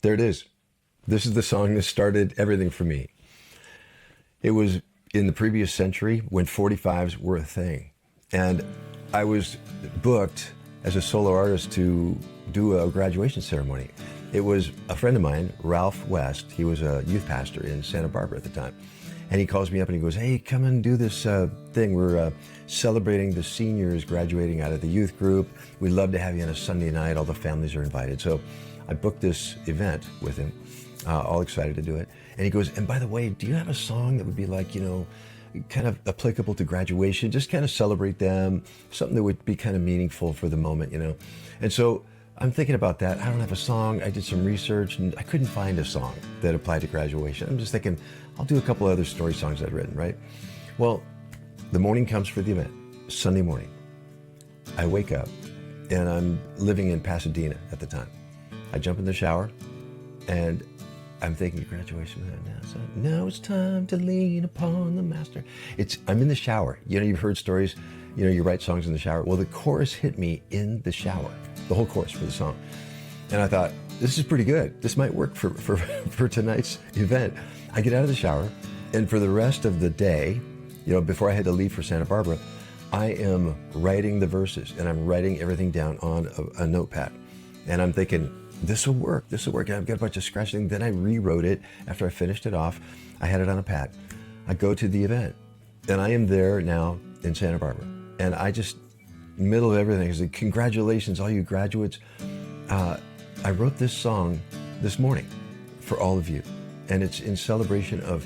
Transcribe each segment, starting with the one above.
There it is. This is the song that started everything for me. It was in the previous century when 45s were a thing. And I was booked as a solo artist to do a graduation ceremony. It was a friend of mine, Ralph West. He was a youth pastor in Santa Barbara at the time. And he calls me up and he goes, hey, come and do this thing. We're celebrating the seniors graduating out of the youth group. We'd love to have you on a Sunday night. All the families are invited. So I booked this event with him, all excited to do it. And he goes, and by the way, do you have a song that would be like, kind of applicable to graduation? Just kind of celebrate them, something that would be kind of meaningful for the moment, And so I'm thinking about that. I don't have a song. I did some research and I couldn't find a song that applied to graduation. I'm just thinking, I'll do a couple other story songs I'd written, right? Well, the morning comes for the event, Sunday morning. I wake up and I'm living in Pasadena at the time. I jump in the shower and I'm thinking graduation. Now it's time to lean upon the master. I'm in the shower. You've heard stories, you write songs in the shower. Well, the chorus hit me in the shower, the whole chorus for the song. And I thought, this is pretty good. This might work for tonight's event. I get out of the shower, and for the rest of the day, before I had to leave for Santa Barbara, I am writing the verses, and I'm writing everything down on a notepad. And I'm thinking, this will work. And I've got a bunch of scratching. Then I rewrote it after I finished it off. I had it on a pad. I go to the event, and I am there now in Santa Barbara. And I just, middle of everything, I said, congratulations, all you graduates. I wrote this song this morning for all of you. And it's in celebration of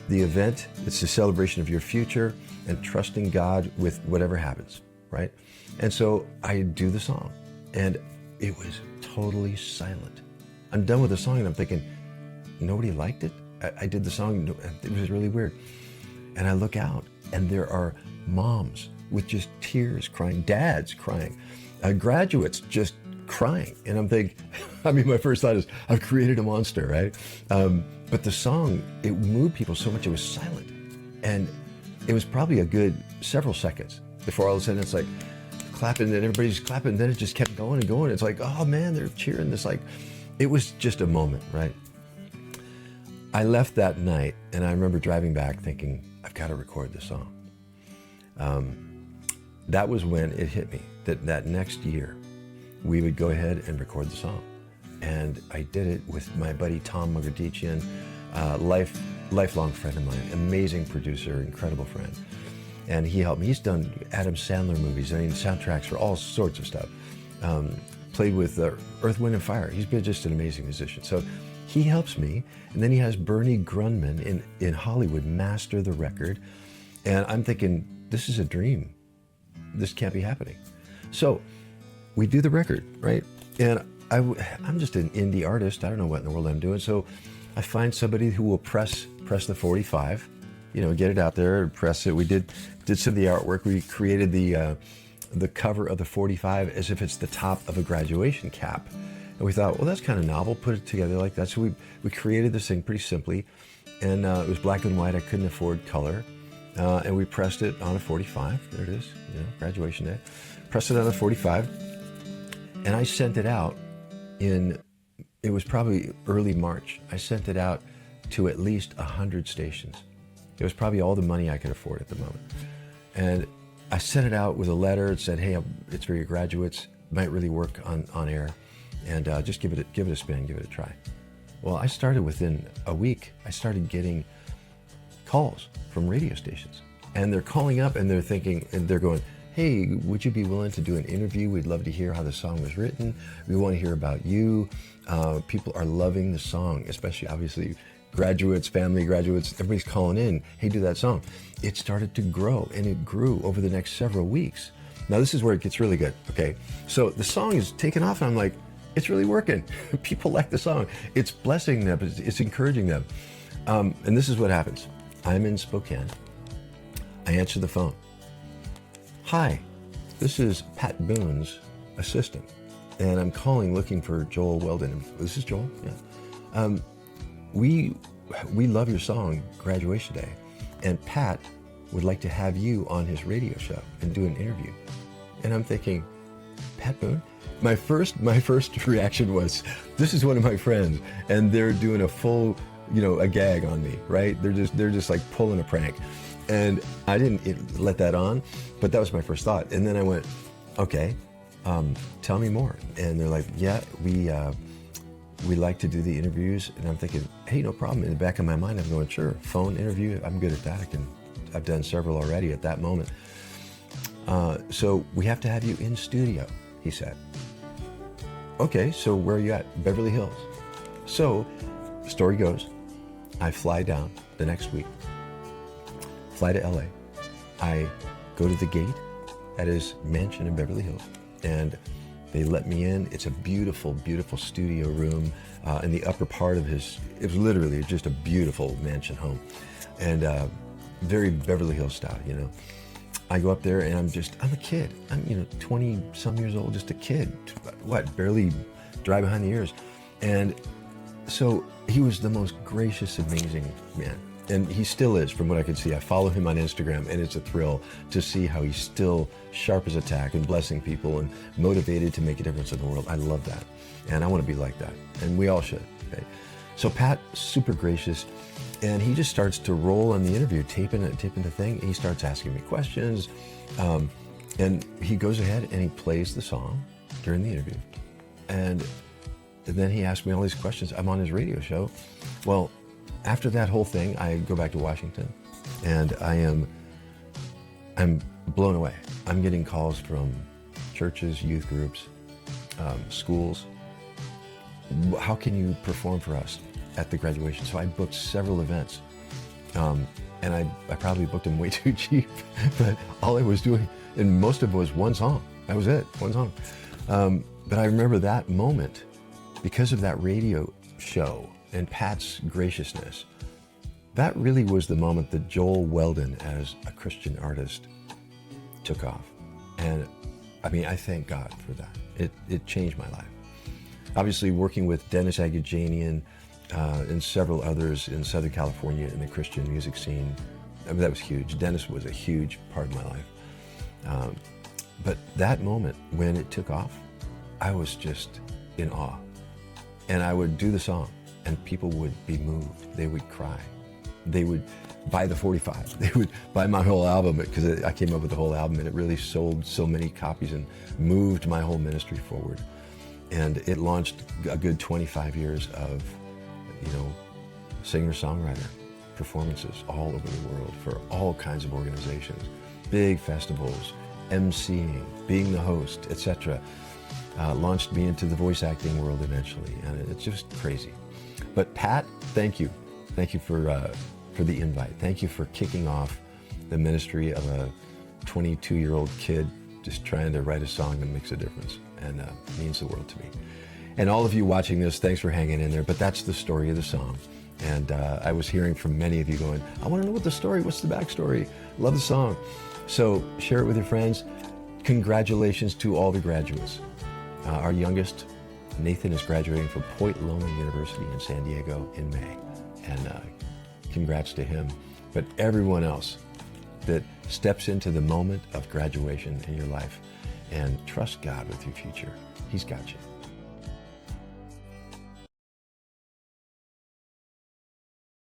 the event. It's a celebration of your future and trusting God with whatever happens, right? And so I do the song, and it was totally silent. I'm done with the song, and I'm thinking, nobody liked it? I did the song, it was really weird. And I look out, and there are moms with just tears crying, dads crying, graduates just crying. And I'm thinking, my first thought is, I've created a monster, right? But the song, it moved people so much, it was silent. And it was probably a good several seconds before all of a sudden it's like clapping, and everybody's clapping, and then it just kept going and going. It's like, oh man, they're cheering. It was just a moment, right? I left that night, and I remember driving back thinking, I've got to record this song. That was when it hit me that next year we would go ahead and record the song. And I did it with my buddy Tom Mugardichian, lifelong friend of mine, amazing producer, incredible friend. And he helped me. He's done Adam Sandler movies, soundtracks for all sorts of stuff. Played with Earth, Wind, and Fire. He's been just an amazing musician. So he helps me. And then he has Bernie Grundman in Hollywood master the record. And I'm thinking, this is a dream. This can't be happening. So we do the record, right? And I'm just an indie artist. I don't know what in the world I'm doing. So I find somebody who will press the 45, get it out there and press it. We did some of the artwork. We created the cover of the 45 as if it's the top of a graduation cap. And we thought, well, that's kind of novel. Put it together like that. So we created this thing pretty simply. And it was black and white. I couldn't afford color. And we pressed it on a 45. There it is, graduation day. Pressed it on a 45. And I sent it out it was probably early March. I sent it out to at least 100 stations. It was probably all the money I could afford at the moment. And I sent it out with a letter. It said, hey, it's for your graduates. Might really work on air. And just give it a spin, give it a try. Well, I started within a week. I started getting calls from radio stations. And they're calling up and they're thinking, and they're going, hey, would you be willing to do an interview? We'd love to hear how the song was written. We want to hear about you. People are loving the song, especially obviously graduates, family graduates, everybody's calling in, hey, do that song. It started to grow, and it grew over the next several weeks. Now this is where it gets really good, okay? So the song is taking off, and I'm like, it's really working. People like the song. It's blessing them, it's encouraging them. And this is what happens. I'm in Spokane. I answer the phone. Hi, this is Pat Boone's assistant, and I'm calling looking for Joel Weldon. This is Joel? Yeah. We love your song, Graduation Day, and Pat would like to have you on his radio show and do an interview. And I'm thinking, Pat Boone? My first reaction was, this is one of my friends, and they're doing a full, a gag on me, right? They're just like pulling a prank. And I didn't let that on, but that was my first thought. And then I went, okay, tell me more. And they're like, yeah, we like to do the interviews. And I'm thinking, hey, no problem. In the back of my mind, I'm going, sure, phone interview, I'm good at that. I've done several already at that moment. So we have to have you in studio, he said. Okay, so where are you at? Beverly Hills. So, story goes, I fly down the next week, fly to LA. I go to the gate at his mansion in Beverly Hills, and they let me in. It's a beautiful, beautiful studio room in the upper part of his, it was literally just a beautiful mansion home, and very Beverly Hills style, I go up there and I'm a kid. I'm, 20 some years old, just a kid. Barely dry behind the ears. And so he was the most gracious, amazing man. And he still is, from what I can see. I follow him on Instagram, and it's a thrill to see how he's still sharp as a tack and blessing people and motivated to make a difference in the world. I love that. And I want to be like that. And we all should. Okay? So Pat, super gracious. And he just starts to roll on the interview, taping the thing. And he starts asking me questions. And he goes ahead and he plays the song during the interview. And then he asked me all these questions. I'm on his radio show. Well, after that whole thing, I go back to Washington, and I'm blown away. I'm getting calls from churches, youth groups, schools. How can you perform for us at the graduation? So I booked several events, and I probably booked them way too cheap, but all I was doing, and most of it was one song. That was it, one song. But I remember that moment because of that radio show and Pat's graciousness. That really was the moment that Joel Weldon, as a Christian artist, took off. And I thank God for that. It changed my life. Obviously, working with Dennis Agajanian and several others in Southern California in the Christian music scene, that was huge. Dennis was a huge part of my life. But that moment when it took off, I was just in awe. And I would do the song, and people would be moved. They would cry. They would buy the 45. They would buy my whole album, because I came up with the whole album, and it really sold so many copies and moved my whole ministry forward. And it launched a good 25 years of, singer-songwriter performances all over the world for all kinds of organizations, big festivals, emceeing, being the host, etc. Launched me into the voice acting world eventually, and it's just crazy. But Pat, thank you. Thank you for the invite. Thank you for kicking off the ministry of a 22-year-old kid just trying to write a song that makes a difference, and means the world to me. And all of you watching this, thanks for hanging in there. But that's the story of the song. And I was hearing from many of you going, I want to know what the story, what's the backstory? Love the song. So share it with your friends. Congratulations to all the graduates. Our youngest, Nathan, is graduating from Point Loma University in San Diego in May. And congrats to him. But everyone else that steps into the moment of graduation in your life, and trust God with your future. He's got you.